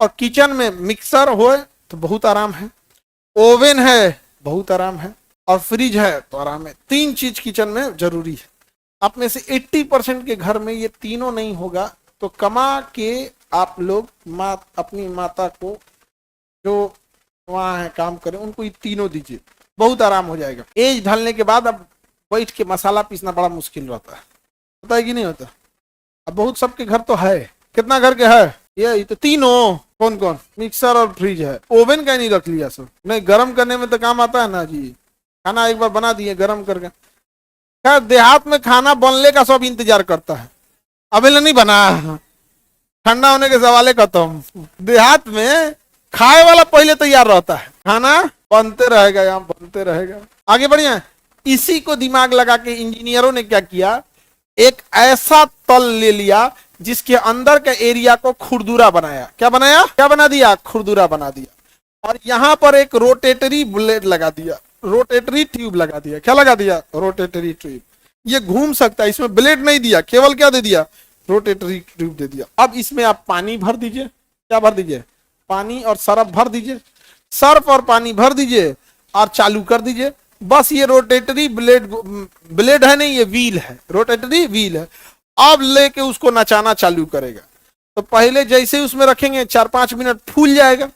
और किचन में मिक्सर हो तो बहुत आराम है, ओवन है बहुत आराम है, और फ्रिज है तो आराम है। 3 चीज किचन में जरूरी है। आप में से 80% के घर में ये तीनों नहीं होगा तो कमा के आप लोग अपनी माता को जो वहां है काम करें उनको ये तीनों दीजिए, बहुत आराम हो जाएगा। एज ढलने के बाद अब बैठ के मसाला पीसना बड़ा मुश्किल रहता है कि नहीं होता? अब बहुत सबके घर तो है, कितना घर के है? ये तो तीनों। कौन कौन? मिक्सर और फ्रिज है। ओवन का नहीं रख लिया सब? नहीं, गर्म करने में तो काम आता है ना जी, खाना एक बार बना दिए गर्म करके। खैर देहात में खाना बनने का सब इंतजार करता है, अभी नहीं बना, ठंडा होने के सवाल खत्म। देहात में खाए वाला पहले तैयार रहता है, खाना बनते रहेगा, यहाँ बनते रहेगा। आगे बढ़िए। इसी को दिमाग लगा के इंजीनियरों ने क्या किया, एक ऐसा तल ले लिया जिसके अंदर के एरिया को खुरदुरा बनाया। क्या बनाया? क्या बना दिया? खुरदुरा बना दिया। और यहां पर एक रोटेटरी ब्लेड लगा दिया, रोटेटरी ट्यूब लगा दिया। क्या लगा दिया? Rotatory tube. ये घूम सकता है, इसमें ब्लेड नहीं दिया, केवल क्या दे दिया? रोटेटरी ट्यूब दे दिया। अब इसमें आप पानी भर दीजिए। क्या भर दीजिए? पानी और सर्फ भर दीजिए। सर्फ और पानी भर दीजिए और चालू कर दीजिए। बस ये रोटेटरी ब्लेड है नहीं, ये व्हील है, रोटेटरी व्हील है। अब लेके उसको नचाना चालू करेगा। तो पहले जैसे उसमें रखेंगे 4-5 मिनट फूल जाएगा,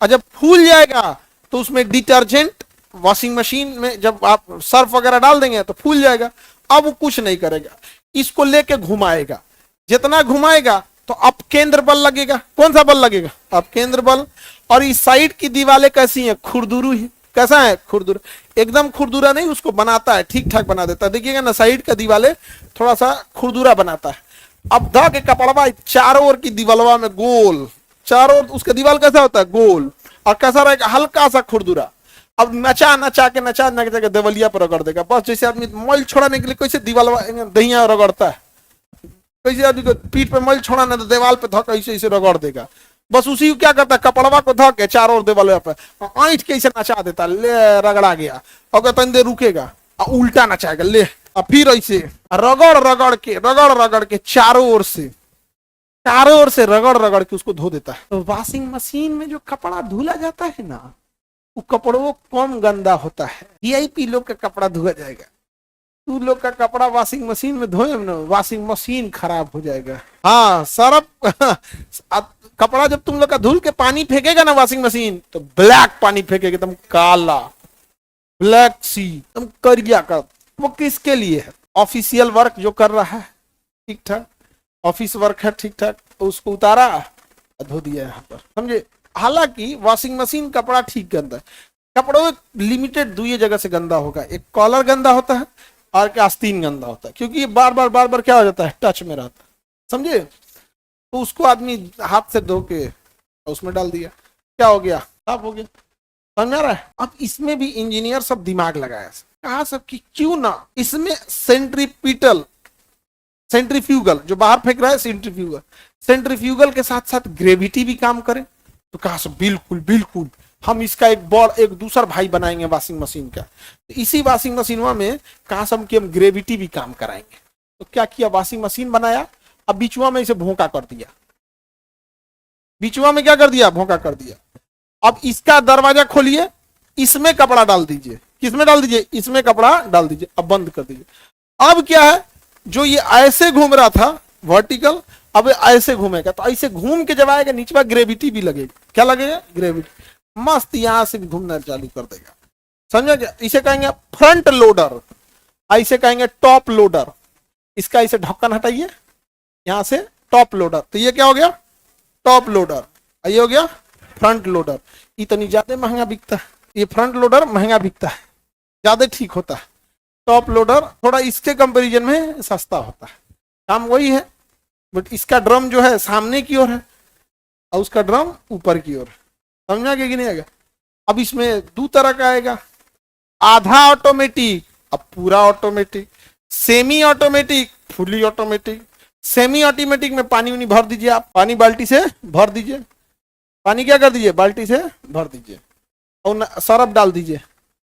और जब फूल जाएगा तो उसमें डिटर्जेंट, वॉशिंग मशीन में जब आप सर्फ वगैरह डाल देंगे तो फूल जाएगा। अब वो कुछ नहीं करेगा, इसको लेके घुमाएगा। जितना घुमाएगा तो अब केंद्र बल लगेगा। कौन सा बल लगेगा? अब केंद्र बल। और इस साइड की दीवारें कैसी हैं? खुरदुरू है। कैसा है? खुरदुरा। एकदम खुरदुरा नहीं, उसको बनाता है, ठीक ठाक बना देता है। देखिएगा ना, साइड का दीवारें थोड़ा सा खुरदुरा बनाता है। अब ध के कपड़वा चारों ओर की दीवालवा में गोल, चारों ओर उसका दीवार कैसा होता है? गोल। और कैसा रहेगा? हल्का सा खुरदुरा। अब नचा नचा के देवलिया पर रगड़ देगा। बस जैसे आदमी मल छोड़ाने के लिए कैसे दीवालवा दहिया रगड़ता है, कैसे आदमी को पीठ पे मल छोड़ाना तो दीवार पे धक ऐसे रगड़ देगा। बस उसी को क्या करता है? कपड़वा को धक के चारों ओर दीवार पे ऐंठ के ऐसे नचा देता, ले रगड़ा गया। और तन देर रुकेगा और उल्टा नचाएगा, ले, और फिर ऐसे रगड़ रगड़ के चारों ओर से रगड़ के उसको धो देता है। तो वॉशिंग मशीन में जो कपड़ा धुला जाता है ना, वो कपड़ों कम गंदा होता है। वीआईपी लोग का कपड़ा धुआ जाएगा, तू लोग का कपड़ा वॉशिंग मशीन में धोए ना, वॉशिंग मशीन खराब हो जाएगा। हाँ, सरफ कपड़ा जब तुम लोग का धुल के पानी फेंकेगा ना वॉशिंग मशीन, तो ब्लैक पानी फेंकेगा, एकदम काला, ब्लैक सी, एकदम करिया का। वो किसके लिए है? ऑफिशियल वर्क जो कर रहा है ठीक ठाक, ऑफिस वर्क है ठीक ठाक, तो उसको उतारा, धो दिया यहाँ पर, समझे? हालांकि वॉशिंग मशीन कपड़ा ठीक गंदा है। कपड़ों लिमिटेड 2 जगह से गंदा होगा, एक कॉलर गंदा होता है और क्या आस्तीन गंदा होता है, क्योंकि ये बार बार क्या हो जाता है? टच में रहता है, समझे? तो उसको आदमी हाथ से धो के उसमें डाल दिया, क्या हो गया? साफ हो गया। समझ आ रहा है? अब इसमें भी इंजीनियर सब दिमाग लगाया, कहा सब कि क्यों ना इसमें सेंट्रीफ्यूगल जो बाहर फेंक रहा है, सेंट्रीफ्यूगल के साथ साथ ग्रेविटी भी काम करे। तो कहा सब बिल्कुल हम इसका एक दूसरा भाई बनाएंगे वॉशिंग मशीन का। तो इसी वॉशिंग मशीन में कहा सब कि हम ग्रेविटी भी काम कराएंगे। तो क्या किया? वॉशिंग मशीन बनाया। अब बिचुआ में इसे भोंका कर दिया, बिचुआ में क्या कर दिया? भोंका कर दिया। अब इसका दरवाजा खोलिए, इसमें कपड़ा डाल दीजिए। किसमें डाल दीजिए? इसमें कपड़ा डाल दीजिए। अब बंद कर दीजिए। अब क्या है, जो ये ऐसे घूम रहा था वर्टिकल, अब ऐसे घूमेगा। तो ऐसे घूम के जब आएगा नीचे ग्रेविटी भी लगेगा। क्या लगेगा? ग्रेविटी। मस्त यहां से भी घूमना चालू कर देगा, समझा क्या? इसे कहेंगे फ्रंट लोडर, ऐसे कहेंगे टॉप लोडर। इसका इसे ढक्कन हटाइए यहां से, टॉप लोडर। तो ये क्या हो गया? Top loader. ये हो गया फ्रंट लोडर। इतनी ज्यादा महंगा बिकता है ये फ्रंट लोडर, महंगा बिकता है, ज्यादा ठीक होता है। टॉप लोडर थोड़ा इसके कंपैरिजन में सस्ता होता है, काम वही है, बट इसका ड्रम जो है सामने की ओर है और उसका ड्रम ऊपर की ओर। समझा कि नहीं आएगा? अब इसमें 2 तरह का आएगा, आधा ऑटोमेटिक, अब पूरा automatic, semi automatic, fully automatic. Semi automatic में पानी उनी भर दीजिए, आप पानी बाल्टी से भर दीजिए, पानी क्या कर दीजिए? बाल्टी से भर दीजिए और सरफ डाल दीजिए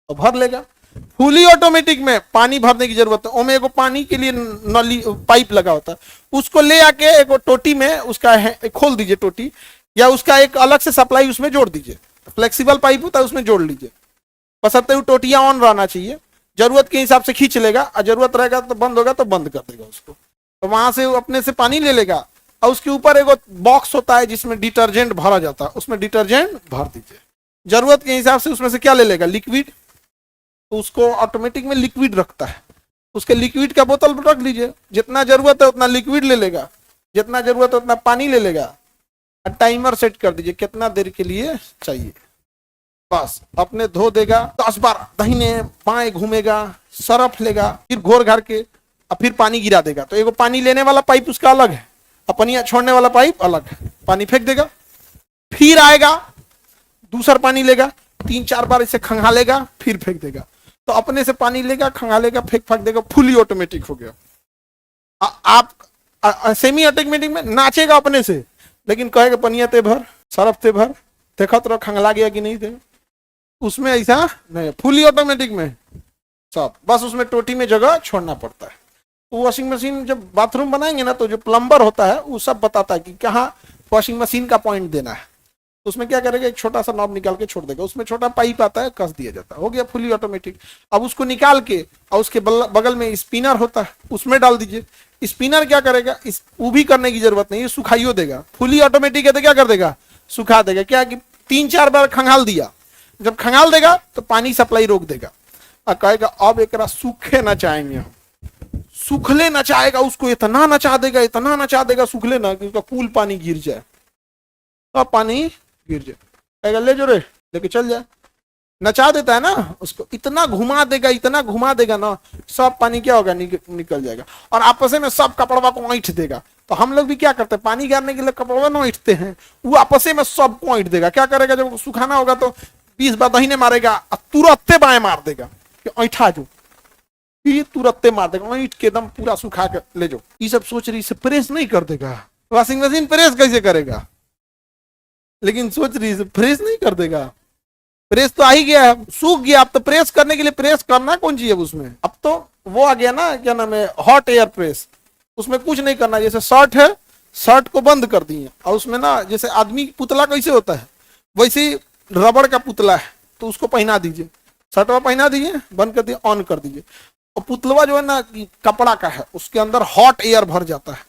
और भर लेगा। फुली ऑटोमेटिक में पानी भरने की जरूरत है, ओमे एगो पानी के लिए नली पाइप लगा होता है, उसको ले आके एगो टोटी में उसका खोल दीजिए टोटी, या उसका एक अलग से सप्लाई उसमें जोड़ दीजिए, फ्लेक्सिबल पाइप होता है उसमें जोड़ लीजिए, बशर्ते वो टोटियां ऑन रहना चाहिए, जरूरत के हिसाब से खींच लेगा, और जरूरत रहेगा तो बंद होगा तो बंद कर देगा उसको, तो वहां से वो अपने से पानी ले लेगा। और उसके ऊपर एक बॉक्स होता है जिसमें डिटर्जेंट भरा जाता है, उसमें डिटर्जेंट भर दीजिए, जरूरत के हिसाब से उसमें से क्या ले लेगा, लिक्विड, तो उसको ऑटोमेटिक में लिक्विड रखता है, उसके लिक्विड का बोतल रख लीजिए, जितना जरूरत है उतना लिक्विड ले लेगा, जितना जरूरत है उतना पानी ले लेगा, टाइमर सेट कर दीजिए कितना देर के लिए चाहिए, बस अपने धो देगा। 10 बार दाहिने बाएं घूमेगा, सरफ लेगा, फिर घोर घार के और फिर पानी गिरा देगा, तो एगो पानी लेने वाला पाइप उसका अलग है और पानी छोड़ने वाला पाइप अलग है, पानी फेंक देगा, फिर आएगा दूसरा पानी लेगा, 3-4 बार इसे खंगालेगा, फिर फेंक देगा, तो अपने से पानी लेगा, खंगालेगा, फेंक देगा, फुली ऑटोमेटिक हो गया। आप सेमी ऑटोमेटिक में नाचेगा अपने से, लेकिन कहेगा पनिया ते भर, सरफ ते भर, देखा तो खंगला गया कि नहीं थे, उसमें ऐसा नहीं, फुली ऑटोमेटिक में सब, बस उसमें टोटी में जगह छोड़ना पड़ता है। तो वॉशिंग मशीन जब बाथरूम बनाएंगे ना, तो जो प्लम्बर होता है वो सब बताता है कि कहाँ वॉशिंग मशीन का पॉइंट देना है, तो उसमें क्या करेगा, एक छोटा सा नॉब निकाल के छोड़ देगा, उसमें छोटा पाइप आता है, कस दिया जाता है, हो गया फुली ऑटोमेटिक। अब उसको निकाल के और उसके बगल में स्पिनर होता है, उसमें डाल दीजिए, स्पिनर क्या करेगा, इस वो भी करने की जरूरत नहीं है, सुखाइयो देगा, फुली ऑटोमेटिक है तो क्या कर देगा, सुखा देगा, क्या कि 3-4 बार खंगाल दिया, जब खंगाल देगा तो पानी सप्लाई रोक देगा और कहेगा अब एक सूखे ना चाहेंगे हम, सूखले नचाएगा उसको, इतना नचा देगा, इतना नचा देगा सूखले ना कि उसका कूल पानी गिर जाए, अब पानी गिर जाए, कहेगा ले जो रे, लेके चल जाए, नचा देता है ना उसको, इतना घुमा देगा, इतना घुमा देगा ना, सब पानी क्या होगा, निकल जाएगा, और आपस में सब कपड़वा को ऐंठ देगा। तो हम लोग भी क्या करते हैं, पानी गिरने के लिए कपड़वा न ऐंठते हैं, वो आपस में सबको ऐंठ देगा, क्या करेगा, जब सुखाना होगा तो 20 बार दाहिने मारेगा, तुरंत बाएं मार देगा कि ऐठा जो, ये तुरंत मार देगा, ऐंठ के एकदम पूरा सुखा के ले जाओ। ये सब सोच रही से प्रेस नहीं कर देगा, वॉशिंग मशीन प्रेस कैसे करेगा, लेकिन सोच रही है प्रेस नहीं कर देगा, प्रेस तो आ ही गया है, सूख गया, अब तो प्रेस करने के लिए प्रेस करना कौन चाहिए उसमें, अब तो वो आ गया ना, क्या नाम है, हॉट एयर प्रेस, उसमें कुछ नहीं करना, जैसे शर्ट है, शर्ट को बंद कर दिए, और उसमें ना जैसे आदमी पुतला कैसे होता है वैसे ही रबड़ का पुतला है, तो उसको पहना दीजिए, शर्टवा पहना दीजिए, बंद कर दिए, ऑन कर दीजिए, और पुतलवा जो है ना कपड़ा का है, उसके अंदर हॉट एयर भर जाता है,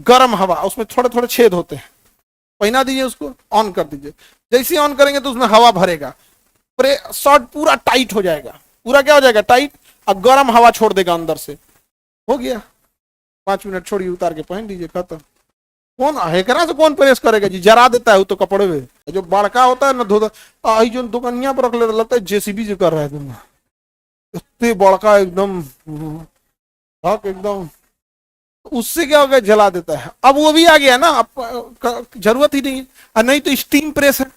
गर्म हवा, उसमें थोड़े थोड़े छेद होते हैं, पहना दीजिए उसको, ऑन कर दीजिए, जैसे ऑन करेंगे तो उसमें हवा भरेगा, शर्ट पूरा टाइट हो जाएगा, पूरा क्या हो जाएगा, टाइट, अब गर्म हवा छोड़ देगा अंदर से, हो गया, 5 मिनट छोड़िए, उतार के पहन लीजिए, खत्म। कौन हेकरा से कौन प्रेस करेगा जी, जरा देता है वो तो कपड़े में, जो बड़का होता है ना धोता, आई जो दुकानिया पर रख लेता है, जेसीबी जो कर रहा है तुम, इतने बड़का एकदम हक एकदम, उससे क्या होगा, जला देता है। अब वो भी आ गया ना, अब जरूरत ही नहीं है, नहीं तो स्टीम प्रेस है,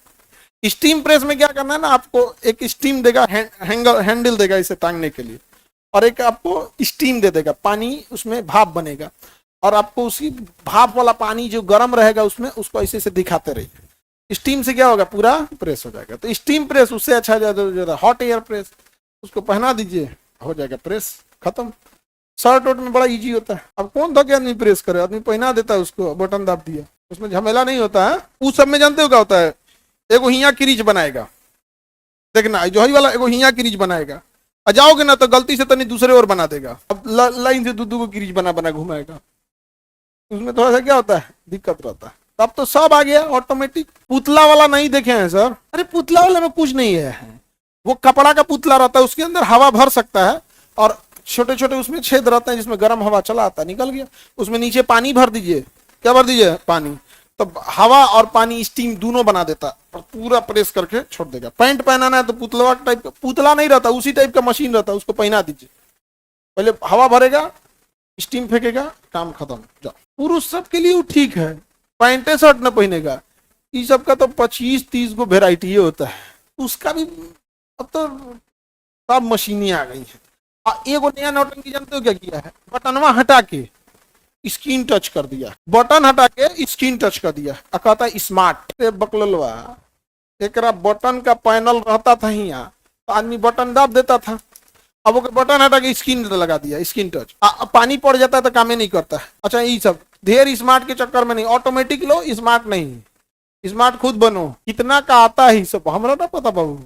स्टीम प्रेस में क्या करना है ना, आपको एक स्टीम देगा, हैंडल देगा इसे टांगने के लिए, और एक आपको स्टीम दे देगा, पानी उसमें भाप बनेगा, और आपको उसी भाप वाला पानी जो गर्म रहेगा उसमें, उसको ऐसे से दिखाते रहिए, स्टीम से क्या होगा, पूरा प्रेस हो जाएगा। तो स्टीम प्रेस उससे अच्छा ज्यादा हॉट एयर प्रेस, उसको पहना दीजिए, हो जाएगा प्रेस, खत्म। शर्ट वोट में बड़ा इजी होता है, अब कौन था कि आदमी प्रेस करे, आदमी पहना देता है उसको, बटन दाब दिया, उसमें झमेला नहीं होता है। उस सब में जानते हो क्या होता है, एगो हिया क्रीज बनाएगा, देखना जो ही वाला एगो हिया क्रीज बनाएगा, आ जाओगे ना तो गलती से तनी दूसरे और बना देगा, अब लाइन से दू को क्रीज बना बना घुमाएगा, उसमें थोड़ा सा क्या होता है, दिक्कत रहता है। तब तो सब आ गया ऑटोमेटिक। पुतला वाला नहीं देखे हैं सर, अरे पुतला वाला में कुछ नहीं है, वो कपड़ा का पुतला रहता है, उसके अंदर हवा भर सकता है, और छोटे छोटे उसमें छेद रहते हैं जिसमें गर्म हवा चला आता है, निकल गया, उसमें नीचे पानी भर दीजिए, क्या भर दीजिए, पानी, तो हवा और पानी स्टीम दोनों बना देता और पूरा प्रेस करके छोड़ देगा। पैंट पहनाना है तो पुतला टाइप का, पुतला नहीं रहता, उसी टाइप का मशीन रहता है, उसको पहना दीजिए, पहले हवा भरेगा, स्टीम फेंकेगा, काम खत्म, जाओ। पुरुष सब के लिए ठीक है, पैंटे शर्ट न पहनेगा, ये सब का तो 25-30 गो वेराइटी होता है, उसका भी अब तो सब मशीनें आ गई है। एगो नया नौटंकी जानते हो क्या किया है, बटनवा हटा के स्क्रीन टच कर दिया, बटन हटा के स्क्रीन टच कर दिया, कहता है स्मार्ट। बकलवा एक बटन का पैनल रहता था यहाँ, तो आदमी बटन दाब देता था, अब वो बटन हटा के स्क्रीन लगा दिया, स्क्रीन टच, पानी पड़ जाता है तो काम ही नहीं करता है। अच्छा ये सब ढेर स्मार्ट के चक्कर में नहीं, ऑटोमेटिक लो, स्मार्ट नहीं, स्मार्ट खुद बनो, कितना का आता है सब हमरा ना पता बाबू।